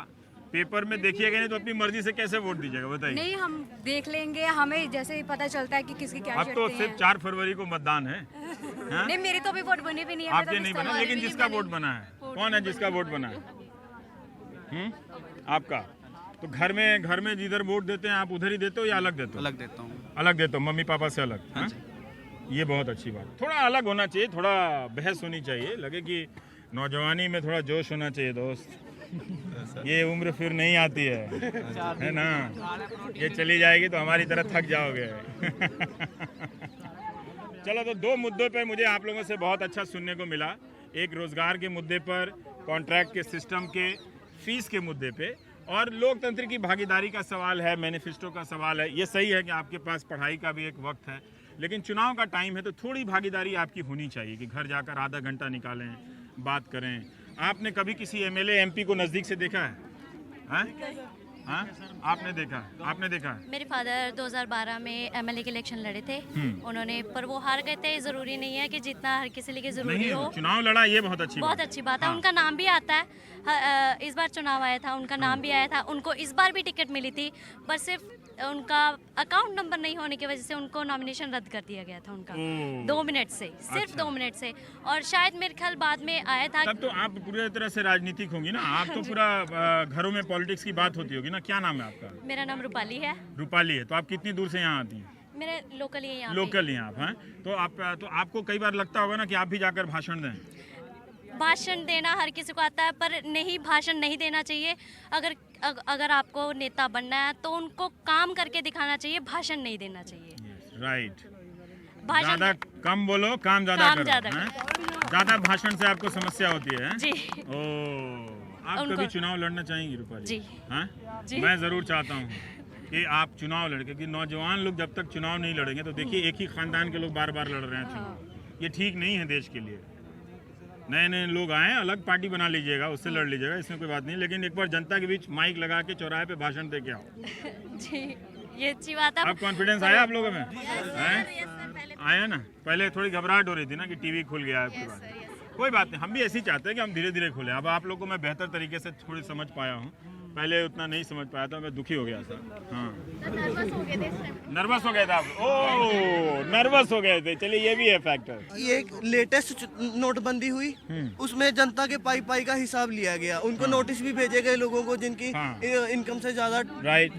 Speaker 1: पेपर में देखिएगा नहीं, तो अपनी मर्जी से कैसे वोट दीजिएगा बताइए?
Speaker 13: नहीं, हम देख लेंगे, हमें जैसे ही पता चलता है कि किसकी क्या
Speaker 1: अब तो सिर्फ 4 फरवरी को मतदान है। हाँ?
Speaker 13: नहीं, मेरी तो अभी वोट बनी भी नहीं है।
Speaker 1: आपके नहीं बना, लेकिन जिसका वोट बना है, कौन है जिसका वोट बना है? आपका। तो घर में जिधर वोट देते हैं आप उधर ही देते हो या अलग देते हो?
Speaker 5: अलग देता हूँ।
Speaker 1: अलग देते हो, मम्मी पापा से अलग। हाँ? ये बहुत अच्छी बात। थोड़ा अलग होना चाहिए, थोड़ा बहस होनी चाहिए, लगे कि नौजवानी में थोड़ा जोश होना चाहिए दोस्त। ये उम्र फिर नहीं आती है ना? ये चली जाएगी तो हमारी तरह थक जाओगे। चलो, तो 2 मुद्दों पे मुझे आप लोगों से बहुत अच्छा सुनने को मिला। एक रोजगार के मुद्दे पर, कॉन्ट्रैक्ट के सिस्टम के, फीस के मुद्दे पे, और लोकतंत्र की भागीदारी का सवाल है, मैनिफेस्टो का सवाल है। ये सही है कि आपके पास पढ़ाई का भी एक वक्त है, लेकिन चुनाव का टाइम है तो थोड़ी भागीदारी आपकी होनी चाहिए कि घर जाकर आधा घंटा निकालें, बात करें। आपने कभी किसी एमएलए एमपी को नज़दीक से देखा है? हाँ? आपने देखा है?
Speaker 14: मेरे फादर 2012 में एमएलए के इलेक्शन लड़े थे उन्होंने, पर वो हार गए थे। जरूरी नहीं है कि जितना हर किसी लिए जरूरी
Speaker 1: नहीं,
Speaker 14: हो।
Speaker 1: चुनाव लड़ा, ये बहुत अच्छी
Speaker 14: बात है। उनका नाम भी आता है। इस बार चुनाव आया था, उनका नाम भी आया था। उनको इस बार भी टिकट मिली थी, पर सिर्फ उनका अकाउंट नंबर नहीं होने की वजह से उनको नॉमिनेशन रद्द कर दिया गया था उनका। 2 मिनट से, सिर्फ 2 मिनट से। और शायद मेरे ख्याल बाद में आया था।
Speaker 1: तब तो आप पूरी तरह से राजनीतिक होंगी ना? आप तो पूरा घरों में पॉलिटिक्स की बात होती होगी ना? क्या नाम है आपका?
Speaker 14: मेरा नाम रूपाली है।
Speaker 1: रूपाली है। तो आप कितनी दूर से यहाँ आती हैं?
Speaker 14: मेरे लोकल ही है यहाँ।
Speaker 1: लोकल ही आप हैं? तो आपको कई बार लगता होगा ना कि आप भी जाकर भाषण दें?
Speaker 14: भाषण देना हर किसी को आता है, पर नहीं, भाषण नहीं देना चाहिए। अगर आपको नेता बनना है तो उनको काम करके दिखाना चाहिए, भाषण नहीं देना चाहिए।
Speaker 1: राइट।
Speaker 14: भाषण
Speaker 1: ज़्यादा कम बोलो, काम ज़्यादा करो। ज़्यादा भाषण से आपको समस्या होती है?
Speaker 14: जी।
Speaker 1: आप कभी चुनाव लड़ना चाहेंगी रूपाली?
Speaker 14: जी।
Speaker 1: हाँ? मैं ज़रूर चाहता हूँ कि आप चुनाव लड़े, क्योंकि नौजवान लोग जब तक चुनाव नहीं लड़ेंगे तो देखिए एक ही खानदान के लोग बार बार लड़ रहे हैं चुनाव। ये ठीक नहीं है देश के लिए। नए लोग आए, अलग पार्टी बना लीजिएगा, उससे लड़ लीजिएगा, इसमें कोई बात नहीं, लेकिन एक बार जनता के बीच माइक लगा के चौराहे पे भाषण दे के आओ।
Speaker 14: जी, ये अच्छी बात है।
Speaker 1: अब कॉन्फिडेंस आया आप लोगों में? आया ना? पहले थोड़ी घबराहट हो रही थी ना कि टीवी खुल गया आपके बाद। कोई बात नहीं, हम भी ऐसे ही चाहते हैं कि हम धीरे धीरे खुले। अब आप लोगों को मैं बेहतर तरीके से थोड़ी समझ पाया हूँ, पहले उतना नहीं समझ पाया था, मैं दुखी हो गया था। हाँ, नर्वस हो गए थे आप? ओह, नर्वस हो गए थे। चलिए, ये भी है फैक्टर।
Speaker 7: ये एक लेटेस्ट नोटबंदी हुई, उसमें जनता के पाई का हिसाब लिया गया। उनको नोटिस भी भेजे गए लोगों को जिनकी इनकम से ज्यादा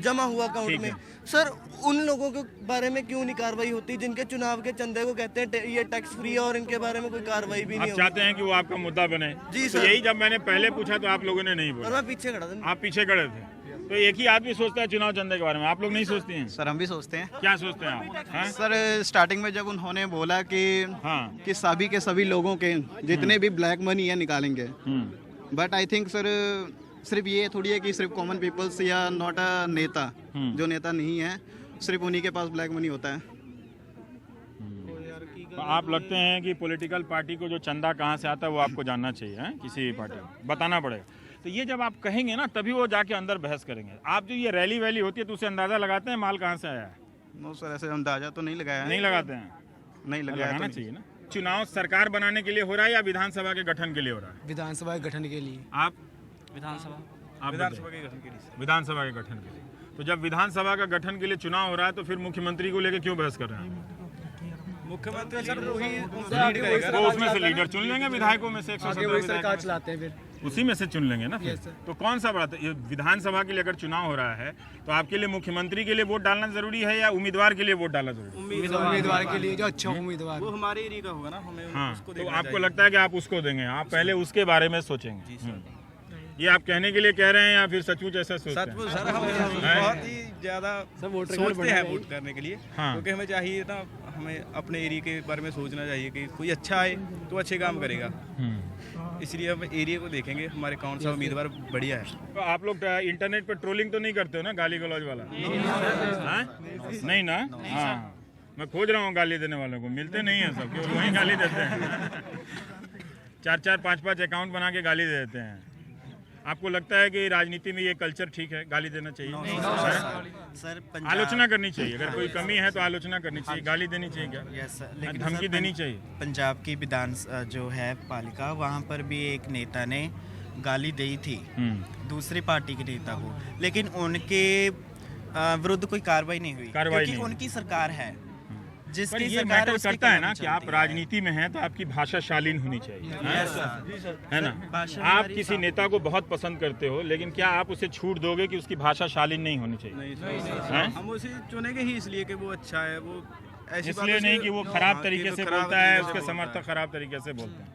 Speaker 7: जमा हुआ अकाउंट में। सर, उन लोगों के बारे में क्यों नहीं कार्रवाई होती जिनके चुनाव के चंदे को कहते हैं ये टैक्स फ्री है और इनके बारे में कोई कार्रवाई भी नहीं?
Speaker 1: आप चाहते हैं कि वो आपका मुद्दा बने?
Speaker 7: जी
Speaker 1: तो
Speaker 7: सर।
Speaker 1: यही जब मैंने पहले पूछा तो आप लोगों ने नहीं बोला।
Speaker 7: और मैं पीछे खड़ा था।
Speaker 1: आप पीछे खड़े थे। तो एक ही आदमी सोचता है चुनाव चंदे के बारे में, आप लोग नहीं सोचते हैं?
Speaker 15: सर, हम भी सोचते हैं।
Speaker 1: क्या सोचते हैं आप? हाँ?
Speaker 15: सर, स्टार्टिंग में जब उन्होंने बोला कि सभी के सभी लोगों के जितने भी ब्लैक मनी है निकालेंगे, बट आई थिंक सर सिर्फ ये थोड़ी है कि सिर्फ कॉमन पीपल्स या नॉट अ नेता, जो नेता नहीं है सिर्फ उन्हीं के पास ब्लैक मनी होता है।
Speaker 1: तो आप लगते हैं कि पॉलिटिकल पार्टी को जो चंदा कहाँ से आता है वो आपको जानना चाहिए, है किसी भी पार्टी को बताना पड़ेगा। तो ये जब आप कहेंगे ना तभी वो जाके अंदर बहस करेंगे। आप जो ये रैली वैली होती है तो उसे अंदाजा लगाते हैं माल कहाँ से आया है?
Speaker 15: नो सर, ऐसे अंदाजा तो नहीं लगाया है।
Speaker 1: नहीं लगाते हैं?
Speaker 15: नहीं लगाया
Speaker 1: लगाना
Speaker 15: तो
Speaker 1: चाहिए ना। चुनाव सरकार बनाने के लिए हो रहा है या विधानसभा के गठन के लिए हो रहा है?
Speaker 6: विधानसभा के गठन के लिए।
Speaker 1: आप विधानसभा के गठन के लिए। विधानसभा के गठन के लिए। तो जब विधानसभा का गठन के लिए चुनाव हो रहा है तो फिर मुख्यमंत्री को लेकर क्यों बहस कर रहे हैं?
Speaker 5: मुख्यमंत्री सर वही
Speaker 1: वो उसमें से लीडर चुन लेंगे, विधायकों में से 117
Speaker 6: सरकार चलाते हैं, फिर
Speaker 1: उसी में से चुन लेंगे ना फिर। तो कौन सा बड़ा ये विधानसभा के लिए अगर चुनाव हो रहा है तो आपके लिए मुख्यमंत्री के लिए वोट डालना जरूरी है या उम्मीदवार के लिए वोट डालना जरूरी है?
Speaker 6: उम्मीदवार के लिए जो अच्छा उम्मीदवार
Speaker 5: वो हमारे एरिया का होगा ना, हमें
Speaker 1: हाँ,
Speaker 5: उसको
Speaker 1: तो
Speaker 5: देखना
Speaker 1: आपको लगता है कि आप उसको देंगे, आप पहले उसके बारे में सोचेंगे। ये आप कहने के लिए कह रहे हैं या फिर सचमुच ऐसा सोचते हैं?
Speaker 5: सचमुच सर, हम बहुत ही ज़्यादा सोचते हैं वोट करने के लिए, क्योंकि हमें चाहिए ना, हमें अपने एरिया के बारे में सोचना चाहिए कि कोई अच्छा आए तो अच्छे काम करेगा, इसलिए हम एरिया को देखेंगे हमारे कौन सा उम्मीदवार बढ़िया है।
Speaker 1: तो आप लोग इंटरनेट पर ट्रोलिंग तो नहीं करते हो ना, गाली गलौज वाला? नहीं ना? हाँ, मैं खोज रहा हूँ गाली देने वालों को, मिलते नहीं है सब, केवल वही गाली देते हैं। 4-4, 5-5 अकाउंट बना के गाली दे देते हैं। आपको लगता है कि राजनीति में ये कल्चर ठीक है, गाली देना चाहिए?
Speaker 15: सर
Speaker 1: आलोचना करनी चाहिए, अगर कोई कमी है तो आलोचना करनी चाहिए, गाली देनी चाहिए क्या?
Speaker 12: यस सर, लेकिन
Speaker 1: धमकी देनी चाहिए?
Speaker 12: पंजाब की विधान जो है पालिका, वहाँ पर भी एक नेता ने गाली दी थी दूसरी पार्टी के नेता को, लेकिन उनके विरुद्ध कोई कार्रवाई नहीं हुई क्योंकि उनकी सरकार है।
Speaker 1: पर ये मैटर करता है ना कि आप राजनीति में हैं तो आपकी भाषा शालीन होनी चाहिए, है ना? आप किसी नेता को बहुत पसंद करते हो, लेकिन क्या आप उसे छूट दोगे कि उसकी भाषा शालीन नहीं होनी चाहिए?
Speaker 5: हम उसे चुनेंगे ही इसलिए कि वो अच्छा है, वो
Speaker 1: इसलिए नहीं कि वो खराब तरीके से बोलता है, उसके समर्थक खराब तरीके से बोलते हैं।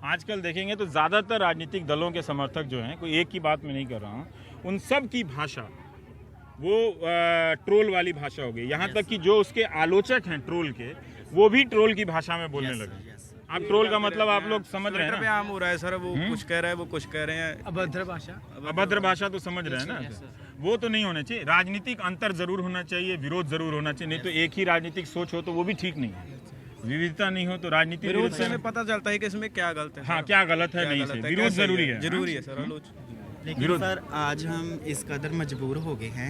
Speaker 1: आजकल देखेंगे तो ज़्यादातर राजनीतिक दलों के समर्थक जो हैं, कोई एक की बात मैं नहीं कर रहा हूँ, उन सब की भाषा वो ट्रोल वाली भाषा हो गई। यहाँ तक कि जो उसके आलोचक हैं ट्रोल के, वो भी ट्रोल की भाषा में बोलने लगे। अब ट्रोल का मतलब आप लोग समझ रहे हैं ना?
Speaker 5: आम हो रहा है सर, वो कुछ कह रहा है, वो कुछ कह रहे हैं,
Speaker 1: अभद्र भाषा तो समझ रहे हैं ना? वो तो नहीं होना चाहिए। राजनीतिक अंतर जरूर होना चाहिए, विरोध जरूर होना चाहिए, नहीं तो एक ही राजनीतिक सोच हो तो वो भी ठीक नहीं है। विविधता नहीं हो तो राजनीति
Speaker 5: विरोध से हमें पता चलता है कि इसमें क्या गलत है।
Speaker 1: हाँ, क्या गलत है, नहीं सही, विरोध जरूरी है,
Speaker 5: जरूरी है सर।
Speaker 12: लेकिन सर आज हम इस कदर मजबूर हो गए हैं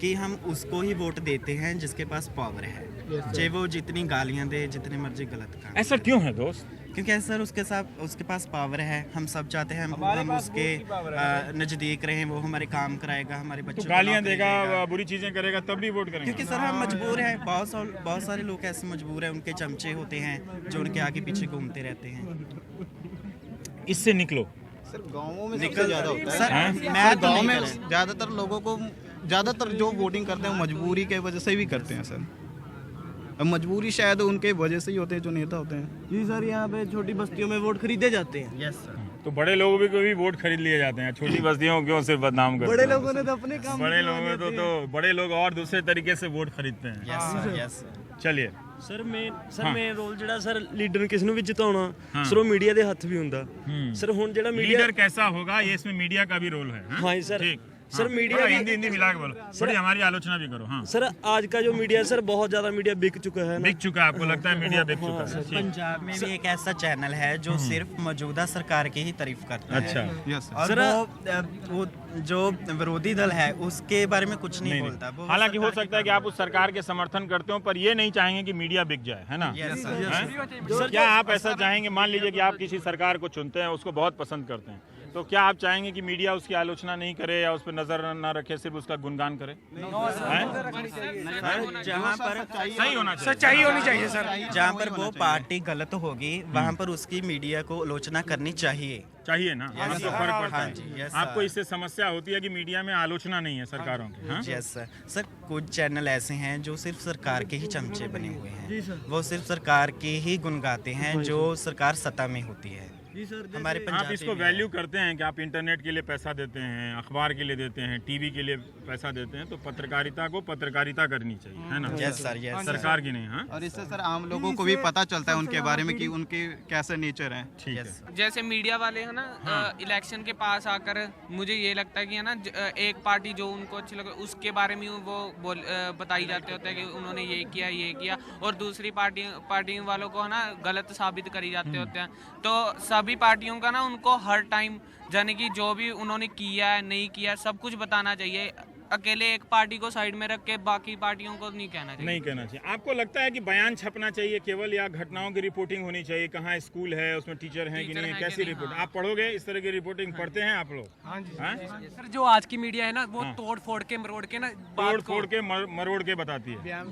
Speaker 12: कि हम उसको ही वोट देते हैं जिसके पास पावर है, चाहे वो जितनी गालियां दे, जितने मर्जी गलत काम।
Speaker 1: ऐसा क्यों है दोस्त?
Speaker 12: क्योंकि सर उसके पास पावर है, हम सब चाहते हैं हम उसके नजदीक रहें, वो हमारे काम कराएगा, हमारे बच्चों को
Speaker 1: गालियां देगा, बुरी चीजें करेगा, तब भी वोट करेंगे।
Speaker 12: क्योंकि सर हम मजबूर हैं, बहुत सारे लोग ऐसे मजबूर हैं, उनके चमचे होते हैं जो उनके आगे पीछे घूमते रहते हैं।
Speaker 1: इससे निकलो।
Speaker 15: सर गाँवों में सबसे ज़्यादा होता है। मैं गाँव में ज़्यादातर लोगों को, ज़्यादातर जो वोटिंग करते हैं वो मजबूरी के वजह से भी करते हैं सर। अब मजबूरी शायद उनके वजह से ही होते हैं जो नेता होते हैं।
Speaker 7: जी सर, यहाँ पे छोटी बस्तियों में वोट खरीदे जाते हैं।
Speaker 12: Yes sir.
Speaker 1: तो बड़े लोगों को भी वोट खरीद लिए जाते हैं, छोटी बस्तियों को क्यों सिर्फ बदनाम करते हैं?
Speaker 7: बड़े लोगों ने तो अपने काम,
Speaker 1: बड़े लोगों में तो बड़े लोग और दूसरे तरीके से वोट खरीदते हैं।
Speaker 12: यस
Speaker 1: चलिए
Speaker 16: ਸਰ ਮੇਨ ਰੋਲ ਜਿਹੜਾ ਸਰ ਲੀਡਰ ਨੂੰ ਕਿਸ ਨੂੰ ਵੀ ਜਿਤਾਉਣਾ ਸਰ ਉਹ ਮੀਡੀਆ ਦੇ ਹੱਥ ਵੀ ਹੁੰਦਾ ਸਰ। ਹੁਣ ਜਿਹੜਾ
Speaker 1: लीडर कैसा होगा ये इसमें मीडिया का भी रोल है।
Speaker 16: हाँ जी सर।
Speaker 1: ठीक
Speaker 16: सर मीडिया
Speaker 1: हिंदी मिला के बोलो, थोड़ी हमारी आलोचना भी करो। हाँ
Speaker 16: सर, आज का जो मीडिया सर बहुत ज्यादा मीडिया बिक चुका है।
Speaker 1: बिक चुका है? आपको लगता है मीडिया बिक चुका है?
Speaker 12: पंजाब में भी एक ऐसा चैनल है जो सिर्फ मौजूदा सरकार की ही तारीफ करता है।
Speaker 1: अच्छा।
Speaker 12: और वो जो विरोधी दल है उसके बारे में कुछ नहीं बोलता।
Speaker 1: हालांकि हो सकता है कि आप उस सरकार के समर्थन करते हो पर ये नहीं चाहेंगे कि मीडिया बिक जाए, है ना? क्या आप ऐसा चाहेंगे? मान लीजिए कि आप किसी सरकार को चुनते हैं, उसको बहुत पसंद करते हैं, तो क्या आप चाहेंगे कि मीडिया उसकी आलोचना नहीं करे या उस पर नजर न रखे, सिर्फ उसका गुणगान करे?
Speaker 12: जहाँ पर
Speaker 1: सही होना चाहिए,
Speaker 6: सच्चाई होनी चाहिए सर।
Speaker 12: जहाँ पर वो पार्टी गलत होगी वहाँ पर उसकी मीडिया को आलोचना करनी चाहिए
Speaker 1: ना? आपको फर्क पड़ता है? आपको इससे समस्या होती है कि मीडिया में आलोचना नहीं है सरकारों की?
Speaker 12: Yes sir. सर कुछ चैनल ऐसे हैं जो सिर्फ सरकार के ही चमचे बने हुए हैं, वो सिर्फ सरकार के ही गुण गाते हैं जो सरकार सत्ता में होती है। हमारे
Speaker 1: आप
Speaker 12: पंजाबी
Speaker 1: इसको
Speaker 12: में
Speaker 1: वैल्यू करते हैं कि आप इंटरनेट के लिए पैसा देते हैं, अखबार के लिए देते हैं, टीवी के लिए पैसा देते हैं, तो पत्रकारिता को पत्रकारिता करनी चाहिए, है ना?
Speaker 12: यस सर, यस
Speaker 1: सरकार की नहीं। हाँ,
Speaker 15: और इससे सर आम लोगों को भी पता चलता है उनके बारे में कि उनके कैसे नेचर है।
Speaker 1: ठीक है।
Speaker 17: जैसे मीडिया वाले है ना, इलेक्शन के पास आकर मुझे ये लगता है कि है ना, एक पार्टी जो उनको अच्छी लगे उसके बारे में वो बताई जाते होते हैं कि उन्होंने ये किया, और दूसरी पार्टी वालों को है ना गलत साबित करी जाते होते हैं। तो सभी पार्टियों का ना उनको हर टाइम यानी कि जो भी उन्होंने किया है नहीं किया सब कुछ बताना चाहिए। अकेले एक पार्टी को साइड में रख के बाकी पार्टियों को नहीं कहना चाहिए।
Speaker 1: नहीं कहना चाहिए। आपको लगता है कि बयान छपना चाहिए केवल, या घटनाओं की रिपोर्टिंग होनी चाहिए? कहाँ स्कूल है, उसमें टीचर हैं कि नहीं है, कैसी रिपोर्ट? आप पढ़ोगे इस तरह की रिपोर्टिंग? पढ़ते हैं आप लोग?
Speaker 18: सर जो आज की मीडिया है ना वो तोड़ फोड़ के मरोड़ के ना
Speaker 1: तोड़ के मरोड़ के बताती है,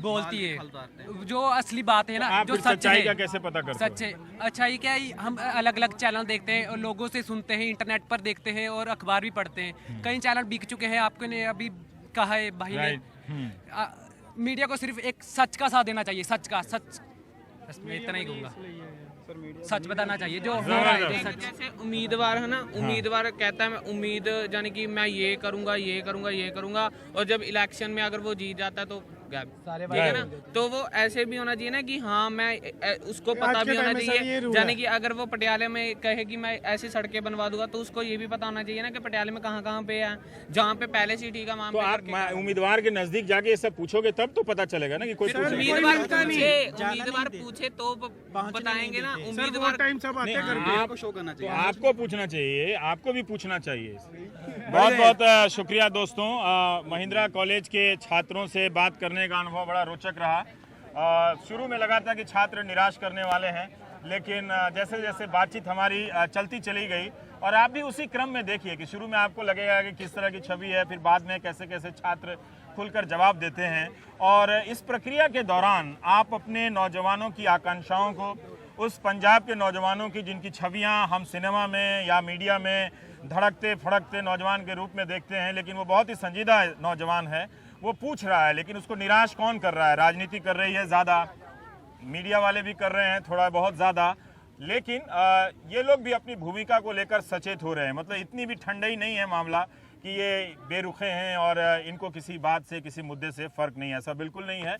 Speaker 18: बोलती है जो असली बात है ना,
Speaker 1: आप
Speaker 18: जो
Speaker 1: फिर
Speaker 18: सच
Speaker 1: सच्चाई
Speaker 18: है।
Speaker 1: का कैसे पता करते हो?
Speaker 18: सच है, अच्छाई क्या है, हम अलग अलग चैनल देखते हैं और लोगों से सुनते हैं, इंटरनेट पर देखते हैं और अखबार भी पढ़ते हैं। कई चैनल बिक चुके हैं, आपको ने अभी कहा है भाई ने। मीडिया को सिर्फ एक सच का साथ देना चाहिए, सच। बस मैं इतना ही कहूँगा, सच बताना चाहिए जो हो रहा है, जो सच।
Speaker 17: जैसे उम्मीदवार है ना, उम्मीदवार कहता है मैं उम्मीद यानी कि मैं ये करूँगा, और जब इलेक्शन में अगर वो जीत जाता है तो ठीक है ना। तो वो ऐसे भी होना चाहिए ना कि हाँ मैं उसको पता भी होना चाहिए, यानी कि अगर वो पटियाले में कहे कि मैं ऐसी सड़कें बनवा दूंगा तो उसको ये भी पता होना चाहिए ना कि पटियाले में कहाँ पे है, जहाँ पे पहले से ठीक है वहाँ
Speaker 1: तो आप उम्मीदवार के नजदीक जाके ये सब पूछोगे तब तो पता चलेगा ना कि कोई
Speaker 17: उम्मीदवार पूछे तो बताएंगे ना। उम्मीदवार
Speaker 1: आपको पूछना चाहिए, आपको भी पूछना चाहिए। बहुत बहुत शुक्रिया दोस्तों। महिंद्रा कॉलेज के छात्रों से बात करने का अनुभव बड़ा रोचक रहा। शुरू में लगा था कि छात्र निराश करने वाले हैं, लेकिन जैसे जैसे बातचीत हमारी चलती चली गई, और आप भी उसी क्रम में देखिए कि शुरू में आपको लगेगा कि किस तरह की छवि है, फिर बाद में कैसे कैसे छात्र खुलकर जवाब देते हैं। और इस प्रक्रिया के दौरान आप अपने नौजवानों की आकांक्षाओं को, उस पंजाब के नौजवानों की जिनकी छवियां हम सिनेमा में या मीडिया में धड़कते फड़कते नौजवान के रूप में देखते हैं, लेकिन वो बहुत ही संजीदा नौजवान है, वो पूछ रहा है। लेकिन उसको निराश कौन कर रहा है? राजनीति कर रही है ज़्यादा, मीडिया वाले भी कर रहे हैं थोड़ा बहुत ज़्यादा, लेकिन ये लोग भी अपनी भूमिका को लेकर सचेत हो रहे हैं। मतलब इतनी भी ठंडाई नहीं है मामला कि ये बेरुखे हैं और इनको किसी बात से, किसी मुद्दे से फ़र्क नहीं है, ऐसा बिल्कुल नहीं है।